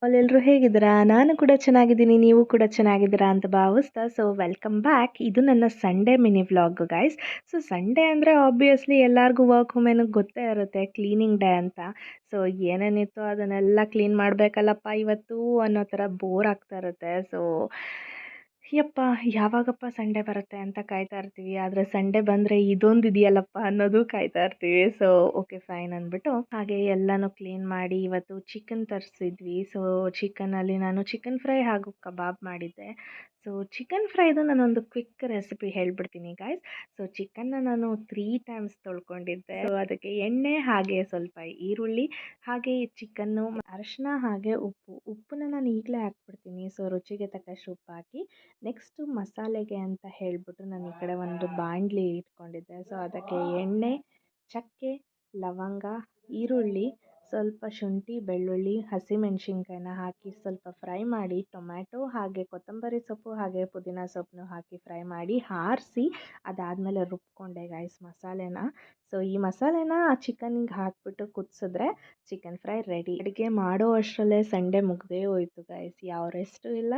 ಎಲ್ಲರೂ ಹೇಗಿದ್ದೀರಾ? ನಾನು ಕೂಡ ಚೆನ್ನಾಗಿದ್ದೀನಿ. ನೀವು ಕೂಡ ಚೆನ್ನಾಗಿದ್ದೀರಾ ಅಂತ ಭಾವಿಸ್ತಾ ವೆಲ್ಕಮ್ ಬ್ಯಾಕ್. ಇದು ನನ್ನ Sunday mini vlog guys. Sunday ಅಂದರೆ ಆಬ್ವಿಯಸ್ಲಿ ಎಲ್ಲರಿಗೂ ವರ್ಕ್ ವುಮೆನ್ಗೆ ಗೊತ್ತೇ ಇರುತ್ತೆ ಕ್ಲೀನಿಂಗ್ ಡೇ ಅಂತ. ಸೊ ಏನೇನಿತ್ತು ಅದನ್ನೆಲ್ಲ ಕ್ಲೀನ್ ಮಾಡಬೇಕಲ್ಲಪ್ಪ ಇವತ್ತು ಅನ್ನೋ ಥರ ಬೋರ್ ಆಗ್ತಾ ಇರುತ್ತೆ. ಯಪ್ಪ ಯಾವಾಗಪ್ಪ ಸಂಡೇ ಬರುತ್ತೆ ಅಂತ ಕಾಯ್ತಾ ಇರ್ತೀವಿ. ಆದರೆ ಸಂಡೇ ಬಂದರೆ ಇದೊಂದು ಇದೆಯಲ್ಲಪ್ಪ ಅನ್ನೋದು ಕಾಯ್ತಾ ಇರ್ತೀವಿ. ಓಕೆ ಫೈನ್ ಅಂದ್ಬಿಟ್ಟು ಹಾಗೆ ಎಲ್ಲನೂ ಕ್ಲೀನ್ ಮಾಡಿ ಇವತ್ತು ಚಿಕನ್ ತರಿಸಿದ್ವಿ. ಚಿಕನಲ್ಲಿ ನಾನು ಚಿಕನ್ ಫ್ರೈ ಹಾಗೂ ಕಬಾಬ್ ಮಾಡಿದ್ದೆ. ಚಿಕನ್ ಫ್ರೈದು ನಾನೊಂದು ಕ್ವಿಕ್ ರೆಸಿಪಿ ಹೇಳ್ಬಿಡ್ತೀನಿ ಗಾಯ್ಸ್. ಚಿಕನ್ನ ನಾನು 3 ಟೈಮ್ಸ್ ತೊಳ್ಕೊಂಡಿದ್ದೆ. ಅದಕ್ಕೆ ಎಣ್ಣೆ ಹಾಗೆ ಸ್ವಲ್ಪ ಈರುಳ್ಳಿ ಹಾಗೆ ಚಿಕನ್ನು, ಅರಿಶಿನ ಹಾಗೆ ಉಪ್ಪನ್ನ ನಾನು ಈಗಲೇ ಹಾಕ್ಬಿಡ್ತೀನಿ. ರುಚಿಗೆ ತಕ್ಕಷ್ಟು ಉಪ್ಪು ಹಾಕಿ ನೆಕ್ಸ್ಟು ಮಸಾಲೆಗೆ ಅಂತ ಹೇಳಿಬಿಟ್ಟು ನಾನು ಈ ಕಡೆ ಒಂದು ಬಾಣಲಿ ಇಟ್ಕೊಂಡಿದ್ದೆ. ಅದಕ್ಕೆ ಎಣ್ಣೆ, ಚಕ್ಕೆ, ಲವಂಗ, ಈರುಳ್ಳಿ, ಸ್ವಲ್ಪ ಶುಂಠಿ, ಬೆಳ್ಳುಳ್ಳಿ, ಹಸಿಮೆಣಸಿನ್ಕಾಯಿನ ಹಾಕಿ ಸ್ವಲ್ಪ ಫ್ರೈ ಮಾಡಿ ಟೊಮ್ಯಾಟೊ ಹಾಗೆ ಕೊತ್ತಂಬರಿ ಸೊಪ್ಪು ಹಾಗೆ ಪುದೀನ ಸೊಪ್ಪನ್ನು ಹಾಕಿ ಫ್ರೈ ಮಾಡಿ ಆರಿಸಿ ಅದಾದಮೇಲೆ ರುಬ್ಕೊಂಡೆ ಗಾಯ್ಸ್ ಮಸಾಲೆನ. ಈ ಮಸಾಲೆನ ಆ ಚಿಕನ್ನಿಗೆ ಹಾಕಿಬಿಟ್ಟು ಕುದಿಸಿದ್ರೆ ಚಿಕನ್ ಫ್ರೈ ರೆಡಿ. ಅಡುಗೆ ಮಾಡೋ ಅಷ್ಟರಲ್ಲೇ ಸಂಡೇ ಮುಗ್ದೇ ಹೋಯ್ತು ಗಾಯ್ಸ್. ಯಾವ ರೆಸ್ಟು ಇಲ್ಲ.